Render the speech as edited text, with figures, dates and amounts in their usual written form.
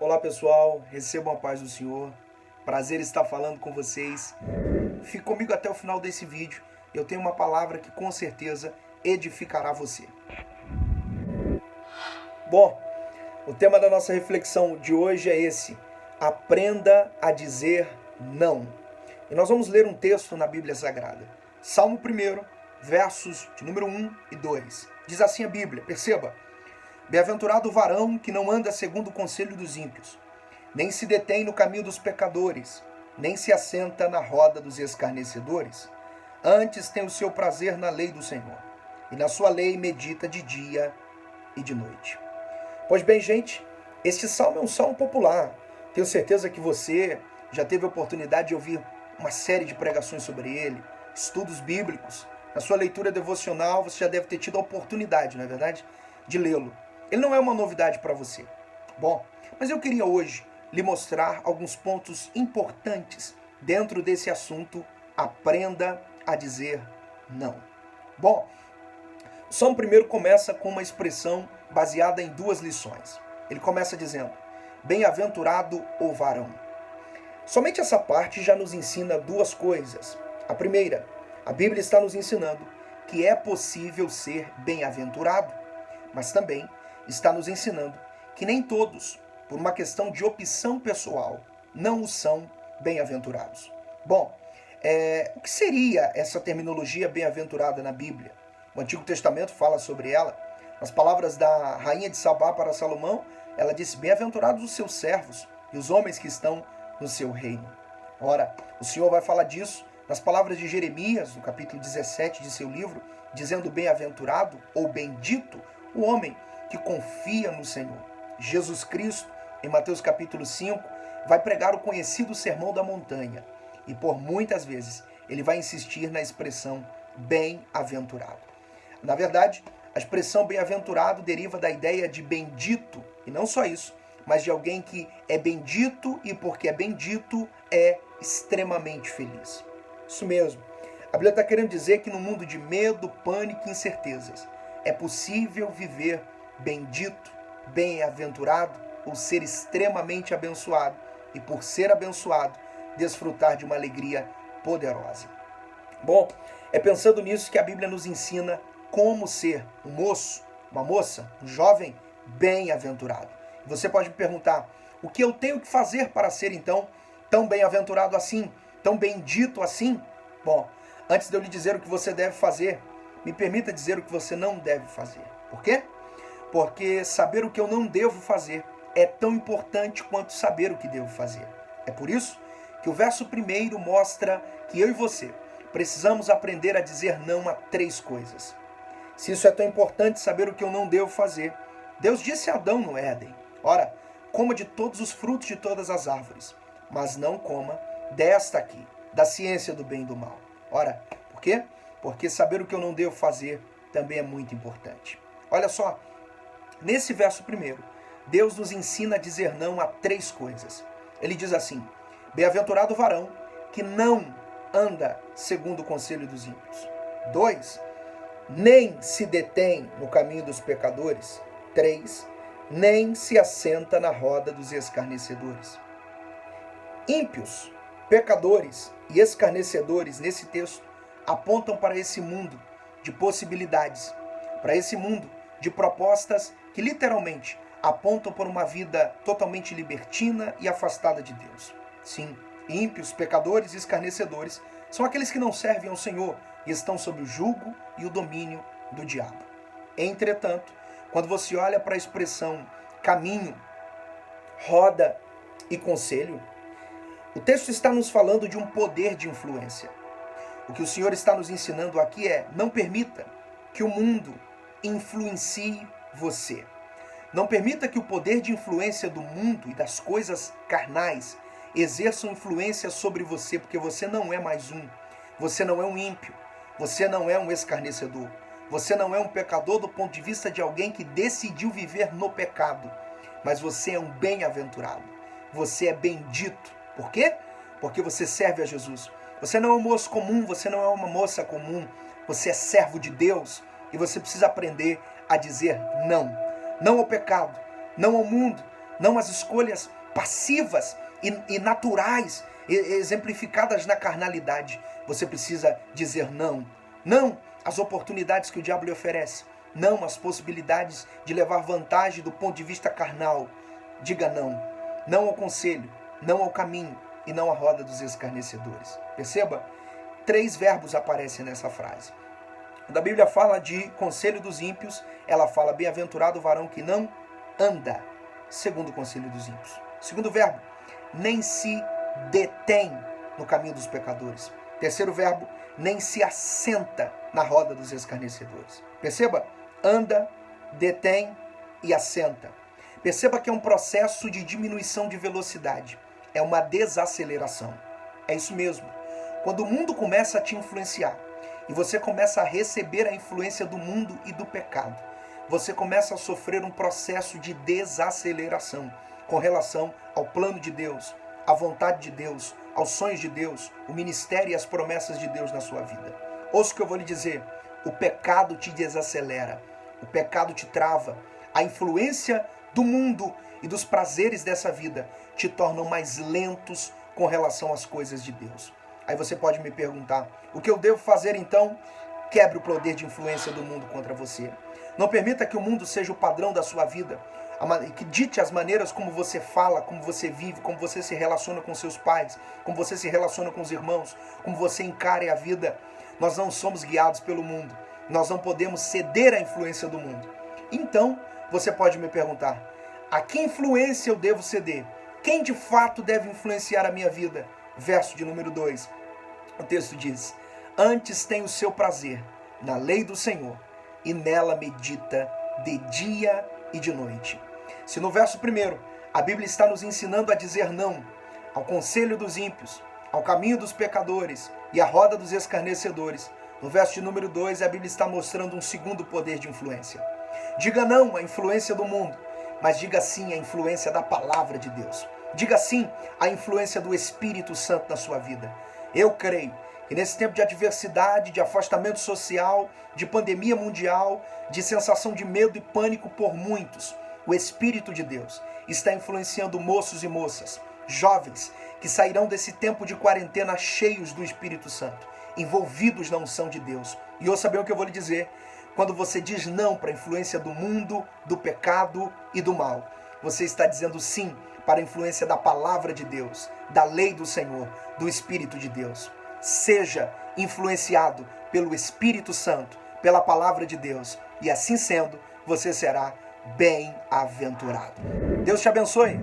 Olá pessoal, recebam a paz do Senhor. Prazer estar falando com vocês. Fique comigo até o final desse vídeo. Eu tenho uma palavra que com certeza edificará você. Bom, o tema da nossa reflexão de hoje é esse: aprenda a dizer não. E nós vamos ler um texto na Bíblia Sagrada. Salmo 1, versos de número 1 e 2. Diz assim a Bíblia, perceba: bem-aventurado o varão que não anda segundo o conselho dos ímpios, nem se detém no caminho dos pecadores, nem se assenta na roda dos escarnecedores. Antes tem o seu prazer na lei do Senhor, e na sua lei medita de dia e de noite. Pois bem, gente, este salmo é um salmo popular. Tenho certeza que você já teve a oportunidade de ouvir uma série de pregações sobre ele, estudos bíblicos. Na sua leitura devocional, você já deve ter tido a oportunidade, não é verdade, de lê-lo. Ele não é uma novidade para você. Bom, mas eu queria hoje lhe mostrar alguns pontos importantes dentro desse assunto. Aprenda a dizer não. Bom, o Salmo 1 começa com uma expressão baseada em duas lições. Ele começa dizendo: bem-aventurado o varão. Somente essa parte já nos ensina duas coisas. A primeira, a Bíblia está nos ensinando que é possível ser bem-aventurado, mas também está nos ensinando que nem todos, por uma questão de opção pessoal, não o são bem-aventurados. Bom, o que seria essa terminologia bem-aventurada na Bíblia? O Antigo Testamento fala sobre ela. Nas palavras da rainha de Sabá para Salomão, ela disse: bem-aventurados os seus servos e os homens que estão no seu reino. Ora, o Senhor vai falar disso nas palavras de Jeremias, no capítulo 17 de seu livro, dizendo: bem-aventurado ou bendito o homem que confia no Senhor. Jesus Cristo, em Mateus capítulo 5, vai pregar o conhecido sermão da montanha. E por muitas vezes ele vai insistir na expressão bem-aventurado. Na verdade, a expressão bem-aventurado deriva da ideia de bendito. E não só isso, mas de alguém que é bendito e porque é bendito é extremamente feliz. Isso mesmo. A Bíblia está querendo dizer que no mundo de medo, pânico e incertezas é possível viver bendito, bem-aventurado ou ser extremamente abençoado e, por ser abençoado, desfrutar de uma alegria poderosa. Bom, é pensando nisso que a Bíblia nos ensina como ser um moço, uma moça, um jovem bem-aventurado. Você pode me perguntar: o que eu tenho que fazer para ser então tão bem-aventurado assim, tão bendito assim? Bom, antes de eu lhe dizer o que você deve fazer, me permita dizer o que você não deve fazer. Por quê? Porque saber o que eu não devo fazer é tão importante quanto saber o que devo fazer. É por isso que o verso 1 mostra que eu e você precisamos aprender a dizer não a 3 coisas. Se isso é tão importante, saber o que eu não devo fazer, Deus disse a Adão no Éden: ora, coma de todos os frutos de todas as árvores, mas não coma desta aqui, da ciência do bem e do mal. Ora, por quê? Porque saber o que eu não devo fazer também é muito importante. Olha só, nesse verso 1, Deus nos ensina a dizer não a 3 coisas. Ele diz assim: bem-aventurado o varão que não anda segundo o conselho dos ímpios. 2, nem se detém no caminho dos pecadores. 3, nem se assenta na roda dos escarnecedores. Ímpios, pecadores e escarnecedores nesse texto apontam para esse mundo de possibilidades, para esse mundo de propostas que literalmente apontam por uma vida totalmente libertina e afastada de Deus. Sim, ímpios, pecadores e escarnecedores são aqueles que não servem ao Senhor e estão sob o jugo e o domínio do diabo. Entretanto, quando você olha para a expressão caminho, roda e conselho, o texto está nos falando de um poder de influência. O que o Senhor está nos ensinando aqui é: não permita que o mundo influencie você. Não permita que o poder de influência do mundo e das coisas carnais exerçam influência sobre você, porque você não é mais um. Você não é um ímpio. Você não é um escarnecedor. Você não é um pecador do ponto de vista de alguém que decidiu viver no pecado. Mas você é um bem-aventurado. Você é bendito. Por quê? Porque você serve a Jesus. Você não é um moço comum, você não é uma moça comum. Você é servo de Deus e você precisa aprender a dizer não. Não ao pecado, não ao mundo, não as escolhas passivas e naturais, exemplificadas na carnalidade. Você precisa dizer não. Não às oportunidades que o diabo lhe oferece. Não às possibilidades de levar vantagem do ponto de vista carnal. Diga não. Não ao conselho, não ao caminho e não à roda dos escarnecedores. Perceba? 3 verbos aparecem nessa frase. Quando a Bíblia fala de conselho dos ímpios, ela fala bem-aventurado o varão que não anda segundo o conselho dos ímpios. Segundo verbo, nem se detém no caminho dos pecadores. Terceiro verbo, nem se assenta na roda dos escarnecedores. Perceba? Anda, detém e assenta. Perceba que é um processo de diminuição de velocidade. É uma desaceleração. É isso mesmo. Quando o mundo começa a te influenciar e você começa a receber a influência do mundo e do pecado, você começa a sofrer um processo de desaceleração com relação ao plano de Deus, à vontade de Deus, aos sonhos de Deus, o ministério e as promessas de Deus na sua vida. Ouça o que eu vou lhe dizer. O pecado te desacelera. O pecado te trava. A influência do mundo e dos prazeres dessa vida te tornam mais lentos com relação às coisas de Deus. Aí você pode me perguntar, o que eu devo fazer então? Quebre o poder de influência do mundo contra você. Não permita que o mundo seja o padrão da sua vida, que dite as maneiras como você fala, como você vive, como você se relaciona com seus pais, como você se relaciona com os irmãos, como você encara a vida. Nós não somos guiados pelo mundo. Nós não podemos ceder à influência do mundo. Então, você pode me perguntar, a que influência eu devo ceder? Quem de fato deve influenciar a minha vida? Verso de número 2. O texto diz, antes tem o seu prazer na lei do Senhor, e nela medita de dia e de noite. Se no verso 1 a Bíblia está nos ensinando a dizer não ao conselho dos ímpios, ao caminho dos pecadores e à roda dos escarnecedores, no verso de número 2 a Bíblia está mostrando um segundo poder de influência. Diga não à influência do mundo, mas diga sim à influência da palavra de Deus. Diga sim à influência do Espírito Santo na sua vida. Eu creio que nesse tempo de adversidade, de afastamento social, de pandemia mundial, de sensação de medo e pânico por muitos, o Espírito de Deus está influenciando moços e moças, jovens, que sairão desse tempo de quarentena cheios do Espírito Santo, envolvidos na unção de Deus. E ouça bem o que eu vou lhe dizer. Quando você diz não para a influência do mundo, do pecado e do mal, você está dizendo sim para a influência da palavra de Deus, da lei do Senhor, do Espírito de Deus. Seja influenciado pelo Espírito Santo, pela palavra de Deus, e assim sendo, você será bem-aventurado. Deus te abençoe.